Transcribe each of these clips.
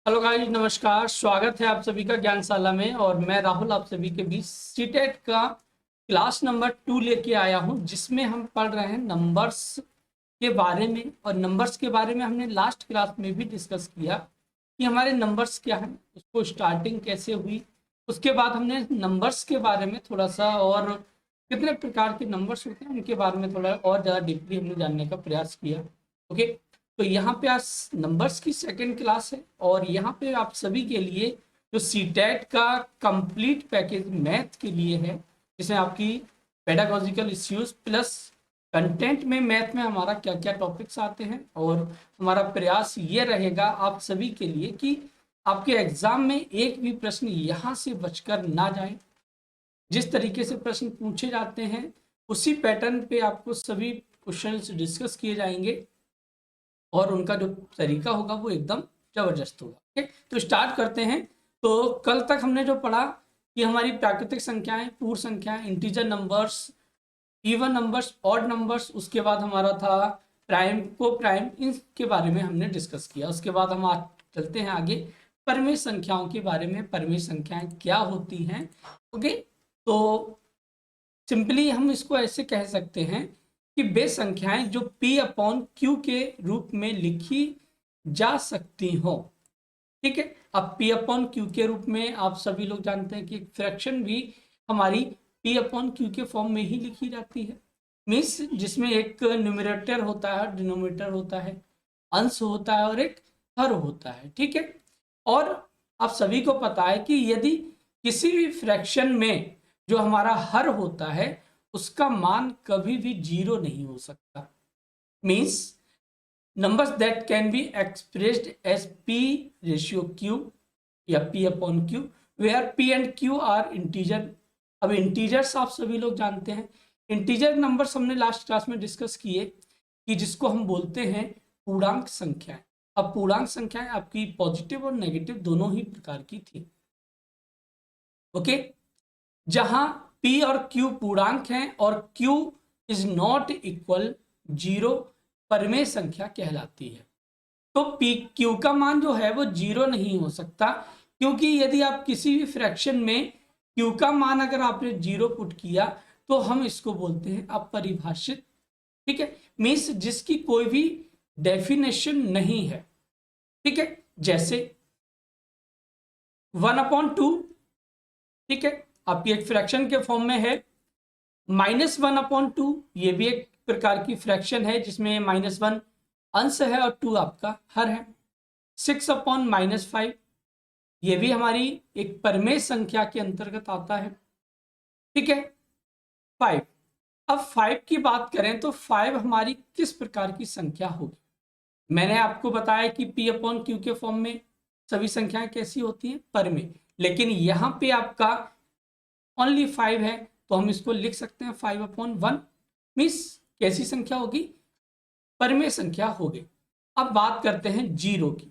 Hello guys, नमस्कार। स्वागत है आप सभी का ज्ञानशाला में। और मैं राहुल आप सभी के बीच सीटेट का क्लास नंबर 2 लेके आया हूं, जिसमें हम पढ़ रहे हैं नंबर्स के बारे में। और नंबर्स के बारे में हमने लास्ट क्लास में भी डिस्कस किया कि हमारे नंबर्स क्या हैं, उसको स्टार्टिंग कैसे हुई। उसके बाद हमने नंबर्स के बारे में थोड़ा सा, और कितने प्रकार के नंबर्स होते हैं उनके बारे में थोड़ा और ज़्यादा डीपली हमने जानने का प्रयास किया। ओके, तो यहाँ पे आज नंबर्स की सेकंड क्लास है, और यहाँ पे आप सभी के लिए जो सीटेट का कंप्लीट पैकेज मैथ के लिए है, जिसमें आपकी पेडागोजिकल इश्यूज प्लस कंटेंट में मैथ में हमारा क्या क्या टॉपिक्स आते हैं। और हमारा प्रयास ये रहेगा आप सभी के लिए कि आपके एग्जाम में एक भी प्रश्न यहाँ से बचकर ना जाए। जिस तरीके से प्रश्न पूछे जाते हैं उसी पैटर्न पे आपको सभी क्वेश्चंस डिस्कस किए जाएंगे, और उनका जो तरीका होगा वो एकदम जबरदस्त होगा। ठीक, तो स्टार्ट करते हैं। तो कल तक हमने जो पढ़ा कि हमारी प्राकृतिक संख्याएं, पूर्ण संख्याएं, integer numbers, even numbers, odd numbers, उसके बाद हमारा था प्राइम, को प्राइम, इनके बारे में हमने डिस्कस किया। उसके बाद हम आज चलते हैं आगे परिमेय संख्याओं के बारे में। परिमेय संख्याएं क्या होती हैं? ओके, तो सिंपली हम इसको ऐसे कह सकते हैं कि वे संख्याएं जो P अपॉन Q के रूप में लिखी जा सकती हो। ठीक है, अब P अपॉन Q के रूप में आप सभी लोग जानते हैं कि फ्रैक्शन भी हमारी P अपॉन Q के फॉर्म में ही लिखी जाती है। मीन्स जिसमें एक न्यूमरेटर होता है, डिनोमिनेटर होता है, अंश होता है और एक हर होता है। ठीक है, और आप सभी को पता है कि यदि किसी भी फ्रैक्शन में जो हमारा हर होता है उसका मान कभी भी 0 नहीं हो सकता। Means numbers that can be expressed as P ratio Q या P upon Q, where P and Q are integer। अब इंटीजर्स आप सभी लोग जानते हैं, इंटीजर नंबर्स हमने लास्ट क्लास में डिस्कस किए कि जिसको हम बोलते हैं पूर्णांक संख्याएं। अब पूर्णांक संख्याएं आपकी पॉजिटिव और नेगेटिव दोनों ही प्रकार की थी। ओके, जहां P और Q पूर्णांक हैं और Q इज नॉट इक्वल 0 परिमेय संख्या कहलाती है। तो पी क्यू का मान जो है वो 0 नहीं हो सकता, क्योंकि यदि आप किसी भी फ्रैक्शन में क्यू का मान अगर आपने 0 पुट किया तो हम इसको बोलते हैं अपरिभाषित। ठीक है, मीन्स जिसकी कोई भी डेफिनेशन नहीं है। ठीक है, जैसे 1/2। ठीक है, आपकी एक फ्रैक्शन के फॉर्म में है। -1/2, ये भी एक प्रकार की फ्रैक्शन है जिसमें -1 अंश है और 2 आपका हर है। 6/-5, ये भी हमारी एक परिमेय संख्या के अंतर्गत आता है। ठीक है, 5। अब 5 की बात करें तो 5 हमारी किस प्रकार की संख्या होगी? मैंने आपको बताया कि P अपॉन Q के फॉर्म में सभी संख्याएं कैसी होती हैं? परिमेय। लेकिन यहां पे आपका ओनली 5 है, तो हम इसको लिख सकते हैं 5/1। मीन्स कैसी संख्या होगी? परिमेय संख्या होगी। अब बात करते हैं 0 की,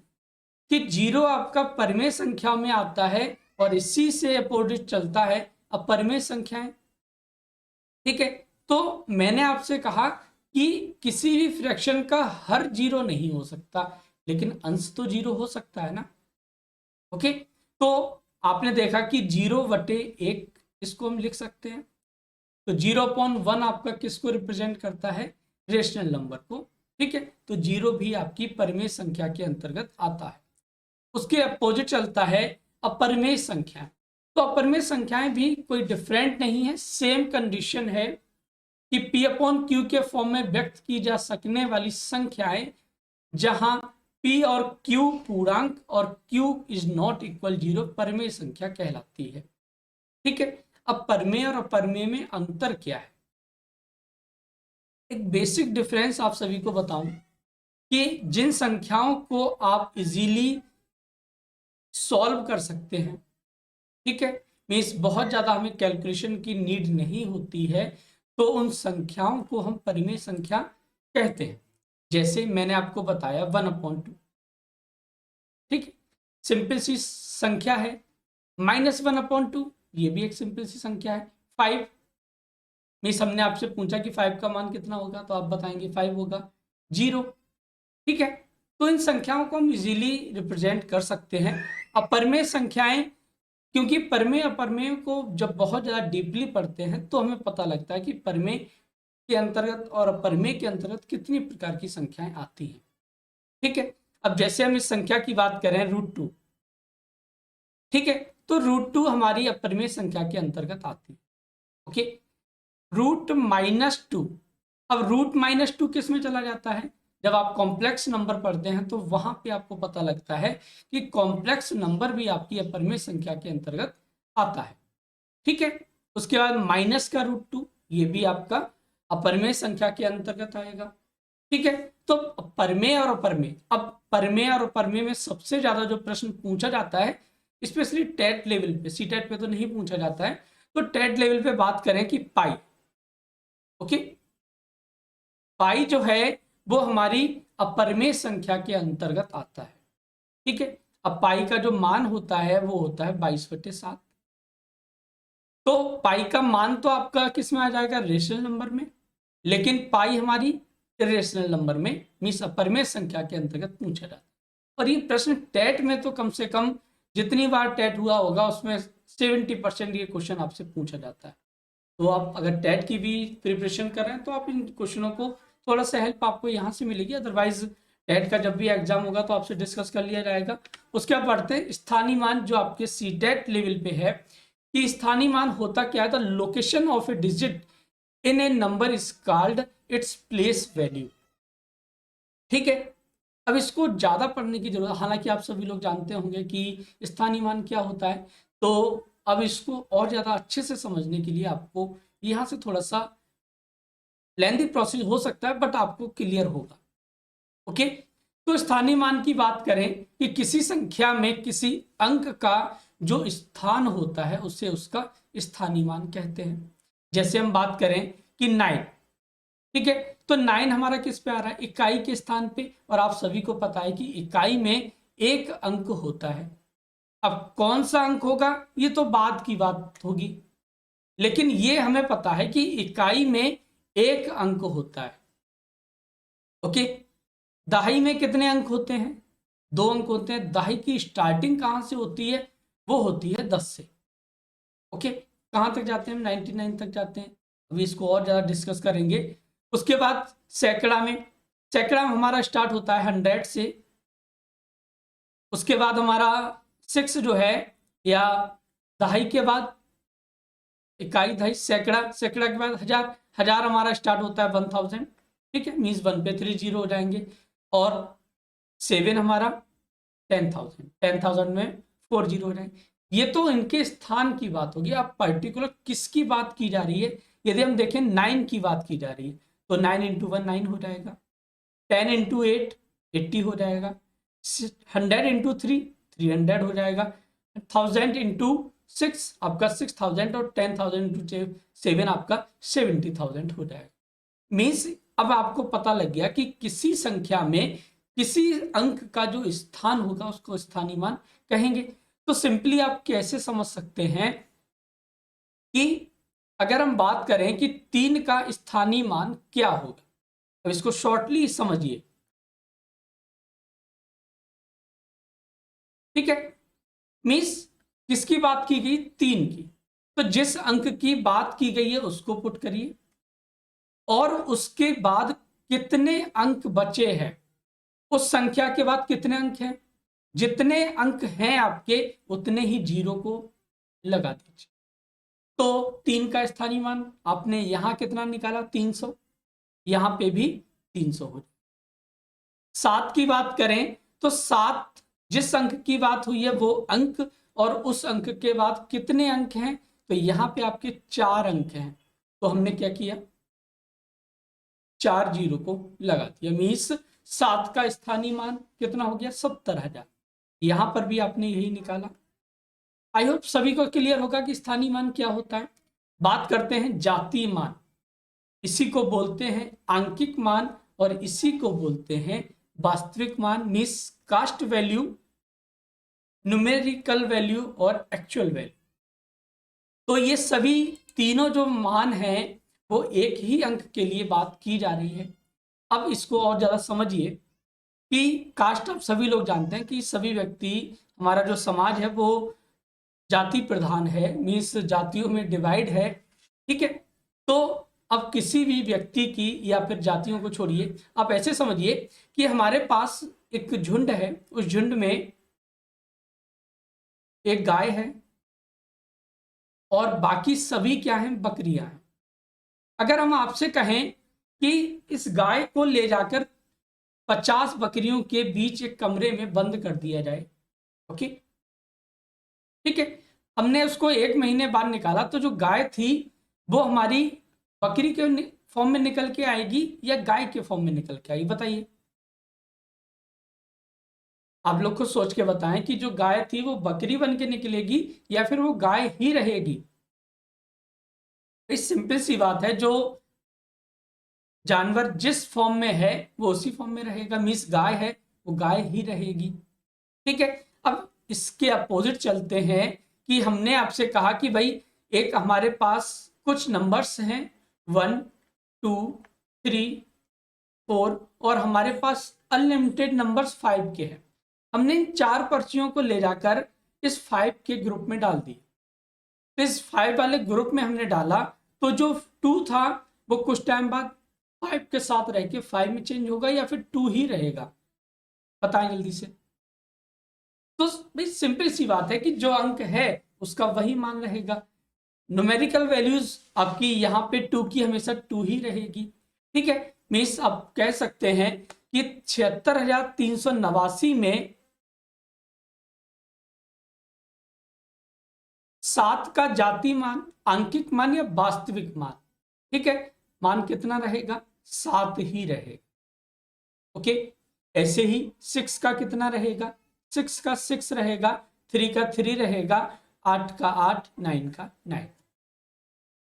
कि 0 आपका परिमेय संख्या में आता है और इसी से अपोजिट चलता है अपरिमेय संख्याएं। ठीक है, तो मैंने आपसे कहा कि किसी भी फ्रैक्शन का हर 0 नहीं हो सकता, लेकिन अंश तो 0 हो सकता है ना। ओके, तो आपने देखा कि 0/1 इसको हम लिख सकते हैं। तो 0/1 आपका किसको रिप्रेजेंट करता है? रेशनल नंबर को। ठीक है, तो 0 भी आपकी परिमेय संख्या के अंतर्गत आता है। उसके अपोजिट चलता है अपरिमेय संख्या। तो अपरिमेय संख्याएं भी कोई डिफरेंट नहीं है, सेम कंडीशन है कि P अपॉन Q के फॉर्म में व्यक्त की जा सकने वाली संख्याएं जहां P और Q पूर्णांक और Q इज नॉट इक्वल 0 परिमेय संख्या कहलाती है। ठीक है, अब परिमेय और अपरिमेय में अंतर क्या है? एक बेसिक डिफरेंस आप सभी को बताऊं कि जिन संख्याओं को आप इजीली सॉल्व कर सकते हैं, ठीक है, मीन्स बहुत ज्यादा हमें कैलकुलेशन की नीड नहीं होती है, तो उन संख्याओं को हम परिमेय संख्या कहते हैं। जैसे मैंने आपको बताया 1/2। ठीक है, सिंपल सी संख्या है। -1/2, ये भी एक सिंपल सी संख्या है। 5, मीन्स हमने आपसे पूछा कि 5 का मान कितना होगा, तो आप बताएंगे 5 होगा। 0। ठीक है, तो इन संख्याओं को हम इजीली रिप्रेजेंट कर सकते हैं। अपरमेय संख्याएं, क्योंकि परमेय अपरमेय को जब बहुत ज़्यादा डीपली पढ़ते हैं तो हमें पता लगता है कि परमेय के अंतर्गत और अपरमेय के अंतर्गत कितनी प्रकार की संख्याएं आती हैं। ठीक है, अब जैसे हम इस संख्या की बात करें √2, ठीक है, तो √2 हमारी अपरमेय संख्या के अंतर्गत आती है। ओके, √-2, अब √-2 किस में चला जाता है? जब आप कॉम्प्लेक्स नंबर पढ़ते हैं तो वहां पे आपको पता लगता है कि कॉम्प्लेक्स नंबर भी आपकी अपरमेय संख्या के अंतर्गत आता है। ठीक है, उसके बाद माइनस का √2, ये भी आपका अपरमेय संख्या के अंतर्गत आएगा। ठीक है, तो परमेय और अपरमेय, अब परमेय और अपरमेय में सबसे ज्यादा जो प्रश्न पूछा जाता है, स्पेशली टेट लेवल पे, सीटेट पे तो नहीं पूछा जाता है, तो टेट लेवल पे बात करें कि पाई। ओके, पाई जो है वो हमारी अपरमेय संख्या के अंतर्गत आता है। ठीक है, अब पाई का जो मान होता है वो होता है 22/7। तो पाई का मान तो आपका किस में आ जाएगा? रेशनल नंबर में, लेकिन पाई हमारी इरेशनल नंबर में, मीन्स अपरमेय संख्या के अंतर्गत पूछा जाता है। और ये प्रश्न टेट में तो कम से कम जितनी बार टेट हुआ होगा उसमें 70% ये क्वेश्चन आपसे पूछा जाता है। तो आप अगर टेट की भी प्रिपरेशन कर रहे हैं तो आप इन क्वेश्चनों को थोड़ा सा हेल्प आपको यहाँ से मिलेगी। अदरवाइज टेट का जब भी एग्जाम होगा तो आपसे डिस्कस कर लिया जाएगा। उसके बाद बढ़ते हैं स्थानीय मान, जो आपके सीटेट लेवल पे है कि स्थानीय मान होता क्या है? The location of A digit in A number is called its place value. ठीक है, अब इसको ज्यादा पढ़ने की जरूरत, हालांकि आप सभी लोग जानते होंगे कि स्थानीय मान क्या होता है, तो अब इसको और ज्यादा अच्छे से समझने के लिए आपको यहां से थोड़ा सा लेंथी प्रोसेस हो सकता है, बट आपको क्लियर होगा। ओके, तो स्थानीय मान की बात करें कि किसी संख्या में किसी अंक का जो स्थान होता है उसे उसका स्थानीय मान कहते हैं। जैसे हम बात करें कि 9, ठीक है, तो 9 हमारा किस पे आ रहा है? इकाई के स्थान पे, और आप सभी को पता है कि इकाई में एक अंक होता है। अब कौन सा अंक होगा ये तो बाद की बात होगी, लेकिन ये हमें पता है कि इकाई में एक अंक होता है। ओके, दहाई में कितने अंक होते हैं? 2 अंक होते हैं। दहाई की स्टार्टिंग कहां से होती है? वो होती है 10 से। ओके, कहां तक जाते हैं? 99 तक जाते हैं। अभी इसको और ज्यादा डिस्कस करेंगे। उसके बाद सैकड़ा में, सैकड़ा में हमारा स्टार्ट होता है 100 से। उसके बाद हमारा 6 जो है, या दहाई के बाद इकाई, दहाई, सैकड़ा, सैकड़ा के बाद हजार, हजार हमारा स्टार्ट होता है 1000। ठीक है, मीन्स 1 पे 3 जीरो हो जाएंगे। और 7 हमारा 10,000, 10,000 में 4 जीरो हो जाएंगे। ये तो इनके स्थान की बात होगी। अब पर्टिकुलर किसकी बात की जा रही है? यदि हम देखें 9 की बात की जा रही है तो 9 × 1 9 हो जाएगा, 10 × 8 80 हो जाएगा, 100 × 3 300 हो जाएगा, 1000 × 6 आपका 6000, और 10,000 × 7 आपका 70,000 हो जाएगा। मीन्स अब आपको पता लग गया कि किसी संख्या में किसी अंक का जो स्थान होगा उसको स्थानीय मान कहेंगे। तो सिंपली आप कैसे समझ सकते हैं कि अगर हम बात करें कि 3 का स्थानीय मान क्या होगा, अब इसको शॉर्टली समझिए। ठीक है, मीन्स किसकी बात की गई? 3 की। तो जिस अंक की बात की गई है उसको पुट करिए, और उसके बाद कितने अंक बचे हैं, उस संख्या के बाद कितने अंक हैं, जितने अंक हैं आपके उतने ही जीरो को लगा दीजिए। तो 3 का स्थानीय मान आपने यहां कितना निकाला? 300, यहां पे भी 300 हो। 7 की बात करें तो 7, जिस अंक की बात हुई है वो अंक, और उस अंक के बाद कितने अंक हैं, तो यहां पे आपके 4 अंक हैं। तो हमने क्या किया? 4 जीरो को लगा दिया। मीन्स 7 का स्थानीय मान कितना हो गया? 70,000। यहां पर भी आपने यही निकाला। आई होप सभी को क्लियर होगा कि स्थानीय मान क्या होता है। बात करते हैं जातीय मान। इसी को बोलते हैं आंकिक मान, और इसी को बोलते हैं वास्तविक मान, means caste value, numerical value और एक्चुअल वैल्यू। तो ये सभी तीनों जो मान हैं वो एक ही अंक के लिए बात की जा रही है। अब इसको और ज्यादा समझिए कि कास्ट आप सभी लोग जानते हैं कि सभी व्यक्ति, हमारा जो समाज है वो जाति प्रधान है, मीन्स जातियों में डिवाइड है। ठीक है, तो अब किसी भी व्यक्ति की या फिर जातियों को छोड़िए, आप ऐसे समझिए कि हमारे पास एक झुंड है, उस झुंड में एक गाय है और बाकी सभी क्या हैं, बकरियां हैं। अगर हम आपसे कहें कि इस गाय को ले जाकर 50 बकरियों के बीच एक कमरे में बंद कर दिया जाए, ओके, ठीक है, हमने उसको 1 महीने बाद निकाला तो जो गाय थी वो हमारी बकरी के फॉर्म में निकल के आएगी या गाय के फॉर्म में निकल के आएगी, बताइए। आप लोग को सोच के बताएं कि जो गाय थी वो बकरी बन के निकलेगी या फिर वो गाय ही रहेगी। इस सिंपल सी बात है, जो जानवर जिस फॉर्म में है वो उसी फॉर्म में रहेगा, मीन्स गाय है वो गाय ही रहेगी। ठीक है, अब इसके अपोजिट चलते हैं कि हमने आपसे कहा कि भाई एक हमारे पास कुछ नंबर्स हैं 1 2 3 4 और हमारे पास अनलिमिटेड नंबर्स 5 के हैं। हमने इन 4 पर्चियों को ले जाकर इस 5 के ग्रुप में डाल दी। तो इस 5 वाले ग्रुप में हमने डाला तो जो 2 था वो कुछ टाइम बाद 5 के साथ रह के 5 में चेंज होगा या फिर 2 ही रहेगा, बताएं जल्दी से। तो भाई सिंपल सी बात है कि जो अंक है उसका वही मान रहेगा। न्यूमेरिकल वैल्यूज आपकी यहाँ पे 2 की हमेशा 2 ही रहेगी। ठीक है, मीन्स आप कह सकते हैं कि 76,389 में 7 का जाति मान, आंकिक मान या वास्तविक मान, ठीक है, मान कितना रहेगा, 7 ही रहेगा। ओके, ऐसे ही 6 का कितना रहेगा, 6 का 6 रहेगा, 3 का 3 रहेगा, 8 का 8, 9 का 9।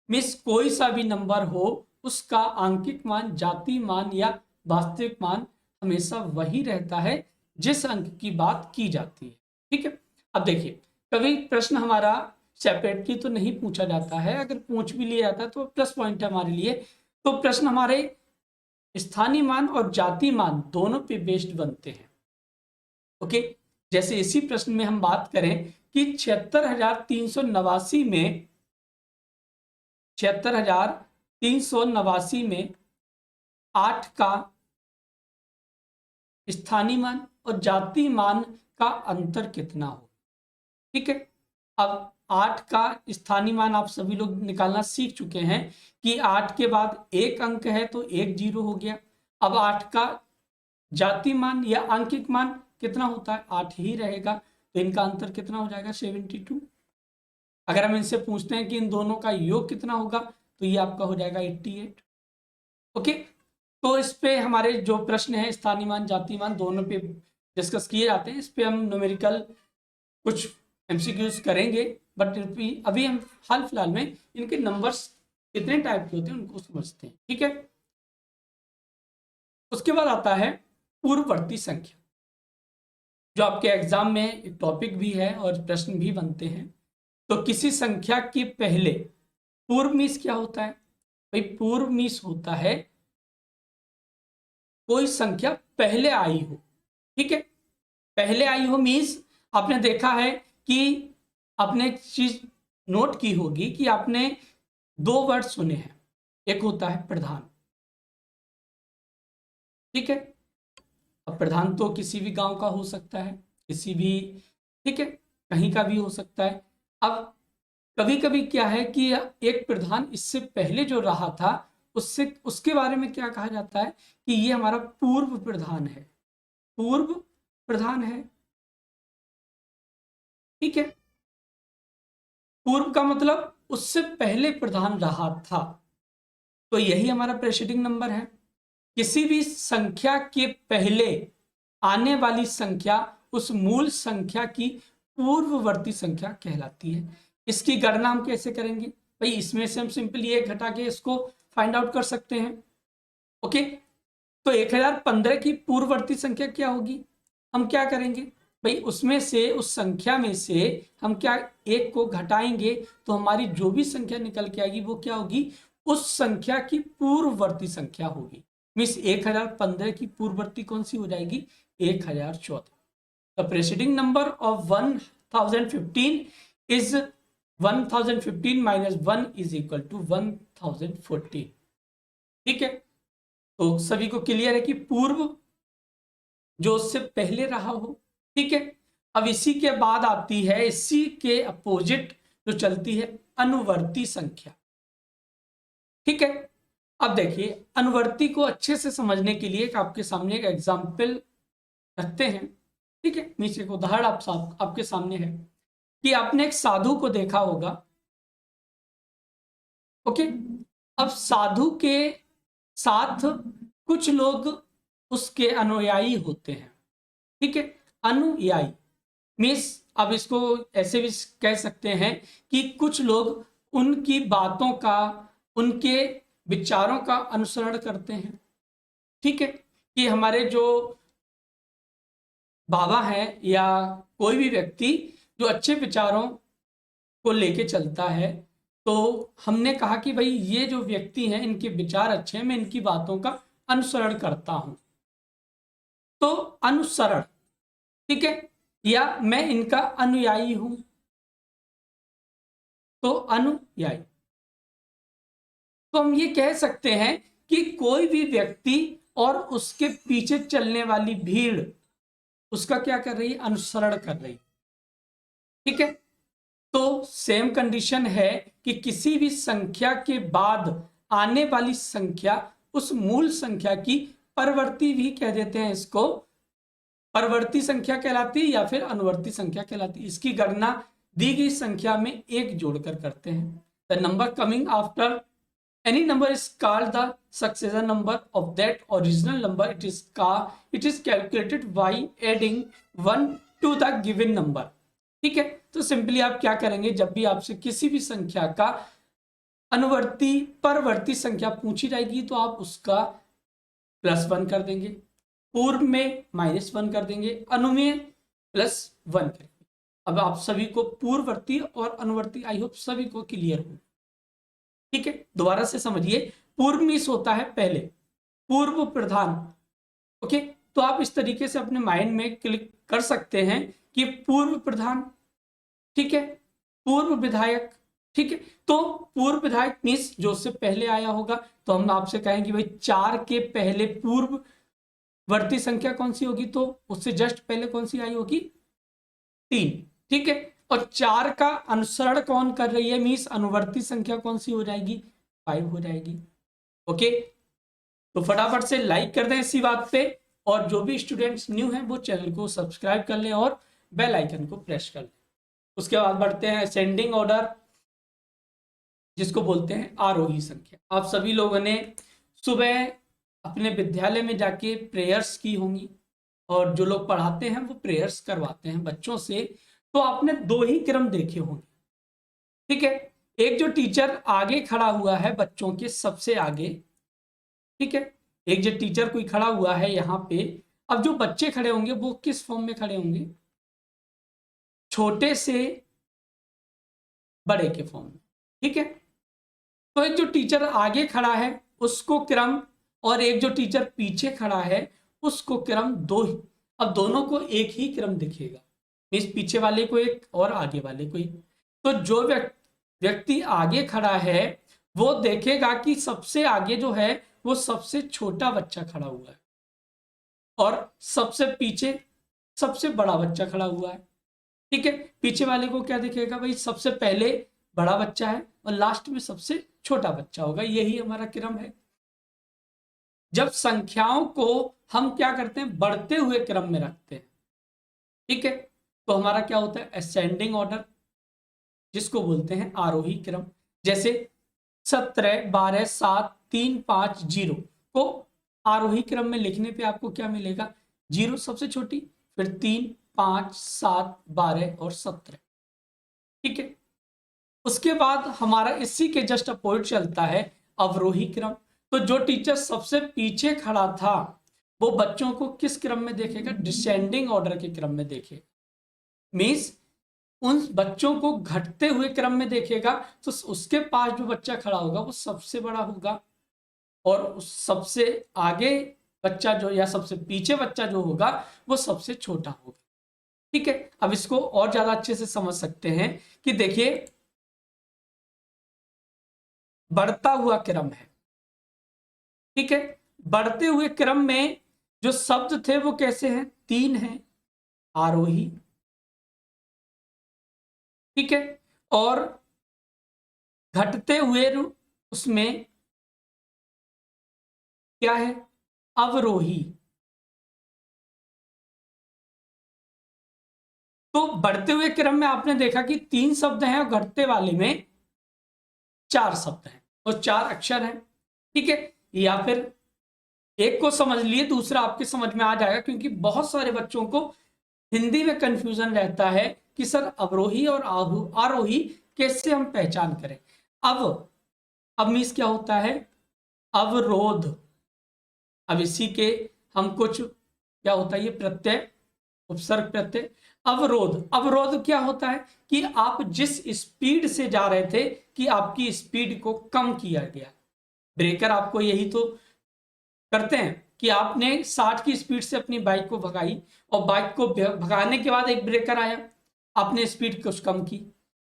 मिस कोई सा भी नंबर हो उसका आंकिक मान, जाति मान या वास्तविक मान हमेशा वही रहता है जिस अंक की बात की जाती है। ठीक है, अब देखिए कभी प्रश्न हमारा सेपरेटली तो नहीं पूछा जाता है, अगर पूछ भी लिया जाता है तो प्लस पॉइंट है हमारे लिए। तो प्रश्न हमारे स्थानीय मान और जाति मान दोनों पे बेस्ड बनते हैं। ओके, जैसे इसी प्रश्न में हम बात करें कि 76,389 में 76,389 में 8 का स्थानीय मान और जाति मान का अंतर कितना हो। ठीक है, अब 8 का स्थानीय मान आप सभी लोग निकालना सीख चुके हैं कि 8 के बाद एक अंक है तो एक 0 हो गया। अब 8 का जाति मान या आंकिक मान कितना होता है, 8 ही रहेगा, तो इनका अंतर कितना हो जाएगा, 72। अगर हम इनसे पूछते हैं कि इन दोनों का योग कितना होगा तो ये आपका हो जाएगा 88। ओके, तो इस पे हमारे जो प्रश्न है स्थानीय मान जाति मान दोनों पे डिस्कस किए जाते हैं। इस पे हम न्यूमेरिकल कुछ एमसीक्यूज करेंगे, बट अभी हम हाल फिलहाल में इनके नंबर्स कितने टाइप के होते हैं उनको समझते हैं। ठीक है, उसके बाद आता है पूर्ववर्ती संख्या, जो आपके एग्जाम में एक टॉपिक भी है और प्रश्न भी बनते हैं। तो किसी संख्या के पहले पूर्व मीस क्या होता है भाई, पूर्व मीस होता है कोई संख्या पहले आई हो। ठीक है, पहले आई हो मीन्स आपने देखा है कि आपने एक चीज नोट की होगी कि आपने 2 वर्ड सुने हैं, एक होता है प्रधान। ठीक है, अब प्रधान तो किसी भी गांव का हो सकता है, किसी भी, ठीक है, कहीं का भी हो सकता है। अब कभी कभी क्या है कि एक प्रधान इससे पहले जो रहा था उससे उसके बारे में क्या कहा जाता है कि ये हमारा पूर्व प्रधान है, पूर्व प्रधान है। ठीक है, पूर्व का मतलब उससे पहले प्रधान रहा था, तो यही हमारा प्रेसिडिंग नंबर है। किसी भी संख्या के पहले आने वाली संख्या उस मूल संख्या की पूर्ववर्ती संख्या कहलाती है। इसकी गणना हम कैसे करेंगे भाई, इसमें से हम सिंपली एक घटा के इसको फाइंड आउट कर सकते हैं। ओके, तो 1015 की पूर्ववर्ती संख्या क्या होगी, हम क्या करेंगे भाई, उसमें से उस संख्या में से हम क्या एक को घटाएंगे तो हमारी जो भी संख्या निकल के आएगी वो क्या होगी, उस संख्या की पूर्ववर्ती संख्या होगी। मीन्स 1015 की पूर्ववर्ती कौन सी हो जाएगी, 1014. The preceding number of 1015 is 1015 minus 1 is equal to 1014. ठीक है, तो सभी को क्लियर है कि पूर्व जो उससे पहले रहा हो। ठीक है, अब इसी के बाद आती है, इसी के अपोजिट जो चलती है, अनुवर्ती संख्या। ठीक है, अब देखिए अनुवर्ती को अच्छे से समझने के लिए आपके सामने एक एग्जाम्पल रखते हैं। ठीक है, नीचे एक उदाहरण आपके सामने है कि आपने एक साधु को देखा होगा। ओके, अब साधु के साथ कुछ लोग उसके अनुयायी होते हैं। ठीक है, अनुयायी मीन्स अब इसको ऐसे भी कह सकते हैं कि कुछ लोग उनकी बातों का, उनके विचारों का अनुसरण करते हैं। ठीक है, कि हमारे जो बाबा हैं या कोई भी व्यक्ति जो अच्छे विचारों को लेके चलता है, तो हमने कहा कि भाई ये जो व्यक्ति हैं इनके विचार अच्छे हैं, मैं इनकी बातों का अनुसरण करता हूं, तो अनुसरण। ठीक है, या मैं इनका अनुयायी हूं, तो अनुयायी। तो हम ये कह सकते हैं कि कोई भी व्यक्ति और उसके पीछे चलने वाली भीड़ उसका क्या कर रही है, अनुसरण कर रही। ठीक है, तो सेम कंडीशन है कि किसी भी संख्या के बाद आने वाली संख्या उस मूल संख्या की परवर्ती भी कह देते हैं, इसको परवर्ती संख्या कहलाती है या फिर अनुवर्ती संख्या कहलाती है। इसकी गणना दी गई संख्या में एक जोड़कर करते हैं। The number coming after any number is called the successor number of that original number. It is calculated by adding 1 to the given number. ठीक है, तो सिंपली आप क्या करेंगे, जब भी आपसे किसी भी संख्या का अनुवर्ती परवर्ती संख्या पूछी जाएगी तो आप उसका +1 कर देंगे, पूर्व में -1 कर देंगे, अनुमेय +1 करेंगे। अब आप सभी को पूर्ववर्ती और अनुवर्ती आई होप सभी को क्लियर हो। ठीक है, दोबारा से समझिए, पूर्व मीन्स होता है पहले, पूर्व प्रधान। ओके, तो आप इस तरीके से अपने माइंड में क्लिक कर सकते हैं कि पूर्व प्रधान, ठीक है, पूर्व विधायक। ठीक है, तो पूर्व विधायक मीन्स जो उससे पहले आया होगा, तो हम आपसे कहेंगे भाई 4 के पहले पूर्ववर्ती संख्या कौन सी होगी, तो उससे जस्ट पहले कौन सी आई होगी, 3। ठीक है, और 4 का अनुसरण कौन कर रही है, मीन्स अनुवर्ती संख्या कौन सी हो जाएगी, 5 हो जाएगी। ओके, तो फटाफट से लाइक कर दें इसी बात पे, और जो भी स्टूडेंट्स न्यू हैं वो चैनल को सब्सक्राइब कर लें और बेल आइकन को प्रेस कर लें। उसके बाद बढ़ते हैं असेंडिंग ऑर्डर, जिसको बोलते हैं आरोही संख्या। आप सभी लोगों ने सुबह अपने विद्यालय में जाके प्रेयर्स की होंगी, और जो लोग पढ़ाते हैं वो प्रेयर्स करवाते हैं बच्चों से, तो आपने 2 ही क्रम देखे होंगे। ठीक है, एक जो टीचर आगे खड़ा हुआ है बच्चों के सबसे आगे, ठीक है, एक जो टीचर कोई खड़ा हुआ है यहाँ पे, अब जो बच्चे खड़े होंगे वो किस फॉर्म में खड़े होंगे, छोटे से बड़े के फॉर्म में। ठीक है, तो एक जो टीचर आगे खड़ा है उसको क्रम, और एक जो टीचर पीछे खड़ा है उसको क्रम 2 ही। अब दोनों को एक ही क्रम दिखेगा, इस पीछे वाले को एक और आगे वाले को एक। तो जो व्यक्ति आगे खड़ा है वो देखेगा कि सबसे आगे जो है वो सबसे छोटा बच्चा खड़ा हुआ है, और सबसे पीछे सबसे बड़ा बच्चा खड़ा हुआ है। ठीक है, पीछे वाले को क्या दिखेगा, भाई सबसे पहले बड़ा बच्चा है और लास्ट में सबसे छोटा बच्चा होगा। यही हमारा क्रम है। जब संख्याओं को हम क्या करते हैं, बढ़ते हुए क्रम में रखते हैं। ठीक है, तो हमारा क्या होता है, असेंडिंग ऑर्डर, जिसको बोलते हैं आरोही क्रम। जैसे 17, 12, 7, 3, 5, 0 को आरोही क्रम में लिखने पे आपको क्या मिलेगा, 0 सबसे छोटी, फिर 3, 5, 7, 12 और 17। ठीक है, उसके बाद हमारा इसी के जस्ट अपोजिट चलता है अवरोही क्रम। तो जो टीचर सबसे पीछे खड़ा था वो बच्चों को किस क्रम में देखेगा, डिसेंडिंग ऑर्डर के क्रम में देखेगा। मीन्स उन बच्चों को घटते हुए क्रम में देखेगा, तो उसके पास जो बच्चा खड़ा होगा वो सबसे बड़ा होगा, और उस सबसे आगे बच्चा जो या सबसे पीछे बच्चा जो होगा वो सबसे छोटा होगा। ठीक है, अब इसको और ज्यादा अच्छे से समझ सकते हैं कि देखिए बढ़ता हुआ क्रम है। ठीक है, बढ़ते हुए क्रम में जो शब्द थे वो कैसे हैं, 3 हैं, आरोही। ठीक है, और घटते हुए उसमें क्या है, अवरोही। तो बढ़ते हुए क्रम में आपने देखा कि 3 शब्द हैं और घटते वाले में 4 शब्द हैं और 4 अक्षर हैं। ठीक है, या फिर एक को समझ लिए दूसरा आपके समझ में आ जाएगा, क्योंकि बहुत सारे बच्चों को हिंदी में कंफ्यूजन रहता है कि सर अवरोही और आरोही कैसे हम पहचान करें। अब मीन्स क्या होता है, अवरोध। अब इसी के हम कुछ क्या होता है, ये प्रत्यय, उपसर्ग प्रत्यय। अवरोध क्या होता है कि आप जिस स्पीड से जा रहे थे कि आपकी स्पीड को कम किया गया। ब्रेकर आपको यही तो करते हैं कि आपने 60 की स्पीड से अपनी बाइक को भगाई और बाइक को भगाने के बाद एक ब्रेकर आया, आपने स्पीड कुछ कम की,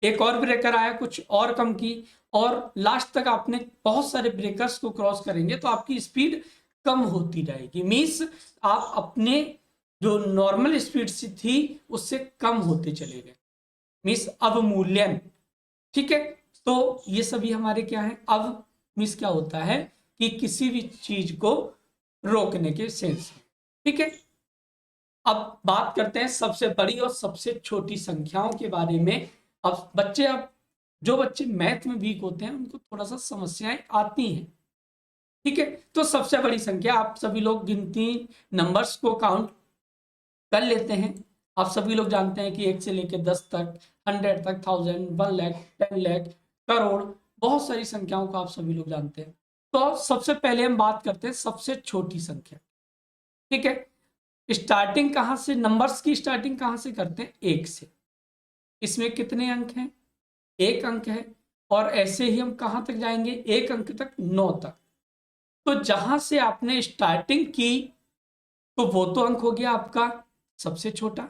एक और ब्रेकर आया कुछ और कम की, और लास्ट तक आपने बहुत सारे ब्रेकर्स को क्रॉस करेंगे तो आपकी स्पीड कम होती जाएगी। मीन्स आप अपने जो नॉर्मल स्पीड से थी उससे कम होते चले गए, मीन्स अवमूल्यन। ठीक है, तो ये सभी हमारे क्या है, अब मीन्स क्या होता है कि किसी भी चीज को रोकने के सेंस में। ठीक है, अब बात करते हैं सबसे बड़ी और सबसे छोटी संख्याओं के बारे में। अब जो बच्चे मैथ में वीक होते हैं उनको थोड़ा सा समस्याएं आती हैं। ठीक है, तो सबसे बड़ी संख्या, आप सभी लोग गिनती नंबर्स को काउंट कर लेते हैं। आप सभी लोग जानते हैं कि 1 से लेकर 10 तक, 100 तक, 1000, 1 लाख, 10 लाख, करोड़, बहुत सारी संख्याओं को आप सभी लोग जानते हैं। तो सबसे पहले हम बात करते हैं सबसे छोटी संख्या। ठीक है, स्टार्टिंग कहां से, नंबर्स की स्टार्टिंग कहां से करते हैं, 1 से। इसमें कितने अंक हैं, 1 अंक है, और ऐसे ही हम कहां तक जाएंगे, 1 अंक तक, 9 तक। तो जहां से आपने स्टार्टिंग की तो वो तो अंक हो गया आपका सबसे छोटा।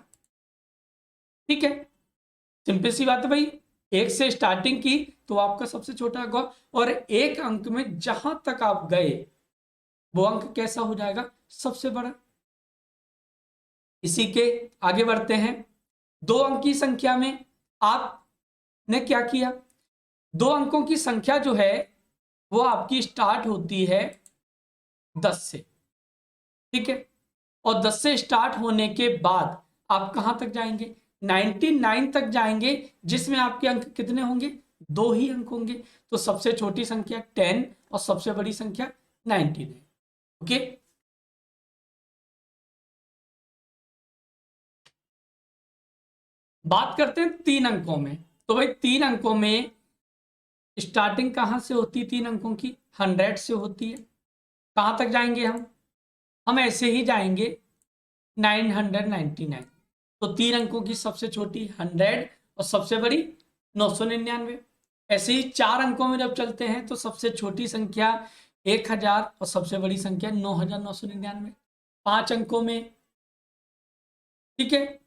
ठीक है, सिंपल सी बात है भाई, 1 से स्टार्टिंग की तो आपका सबसे छोटा अंक होगा, और 1 अंक में जहां तक आप गए वो अंक कैसा हो जाएगा, सबसे बड़ा। इसी के आगे बढ़ते हैं, 2 अंक की संख्या में आपने क्या किया, 2 अंकों की संख्या जो है वो आपकी स्टार्ट होती है 10 से। ठीक है, और 10 से स्टार्ट होने के बाद आप कहां तक जाएंगे, 99 तक जाएंगे, जिसमें आपके अंक कितने होंगे, 2 ही अंक होंगे। तो सबसे छोटी संख्या 10 और सबसे बड़ी संख्या 99। ओके, बात करते हैं 3 अंकों में। तो भाई 3 अंकों में स्टार्टिंग कहां से होती है, 3 अंकों की 100 से होती है। कहां तक जाएंगे हम ऐसे ही जाएंगे 999। तो 3 अंकों की सबसे छोटी 100 और सबसे बड़ी 999। ऐसे ही 4 अंकों में जब चलते हैं तो सबसे छोटी संख्या 1000 और सबसे बड़ी संख्या 9999। 5 अंकों में, ठीक है,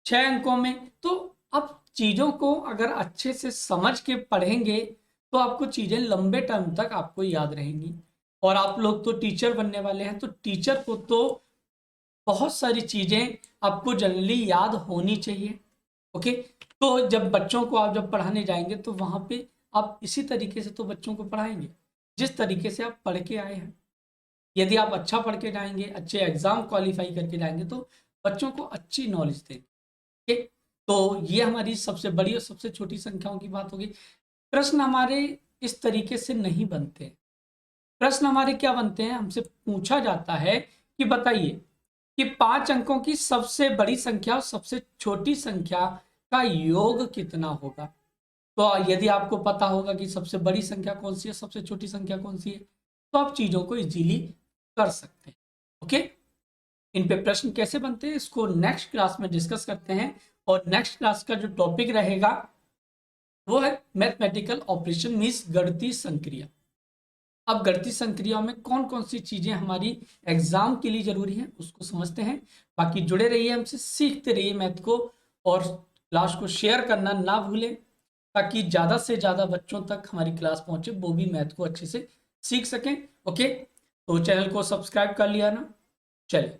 6 अंकों में। तो अब चीजों को अगर अच्छे से समझ के पढ़ेंगे तो आपको चीजें लंबे टर्म तक आपको याद रहेंगी। और आप लोग तो टीचर बनने वाले हैं, तो टीचर को तो बहुत सारी चीजें आपको जनरली याद होनी चाहिए। ओके, तो जब बच्चों को आप जब पढ़ाने जाएंगे तो वहां पे आप इसी तरीके से तो बच्चों को पढ़ाएंगे जिस तरीके से आप पढ़ के आए हैं। यदि आप अच्छा पढ़ के जाएंगे, अच्छे एग्जाम क्वालिफाई करके जाएंगे तो बच्चों को अच्छी नॉलेज देंगे। ठीक, तो ये हमारी सबसे बड़ी और सबसे छोटी संख्याओं की बात होगी। प्रश्न हमारे इस तरीके से नहीं बनते हैं। प्रश्न हमारे क्या बनते हैं, हमसे पूछा जाता है कि बताइए कि 5 अंकों की सबसे बड़ी संख्या और सबसे छोटी संख्या का योग कितना होगा। तो यदि आपको पता होगा कि सबसे बड़ी संख्या कौन सी है, सबसे छोटी संख्या कौन सी है, तो आप चीजों को इजीली कर सकते हैं। ओके, इन पे प्रश्न कैसे बनते हैं इसको नेक्स्ट क्लास में डिस्कस करते हैं। और नेक्स्ट क्लास का जो टॉपिक रहेगा वो है मैथमेटिकल ऑपरेशन मीन्स गणितीय संक्रिया। अब गणितीय संक्रियाओं में कौन कौन सी चीजें हमारी एग्जाम के लिए जरूरी हैं उसको समझते हैं। बाकी जुड़े रहिए हमसे, सीखते रहिए मैथ को, और क्लास को शेयर करना ना भूलें ताकि ज़्यादा से ज़्यादा बच्चों तक हमारी क्लास पहुंचे, वो भी मैथ को अच्छे से सीख सकें। ओके, तो चैनल को सब्सक्राइब कर लिया ना। चलिए।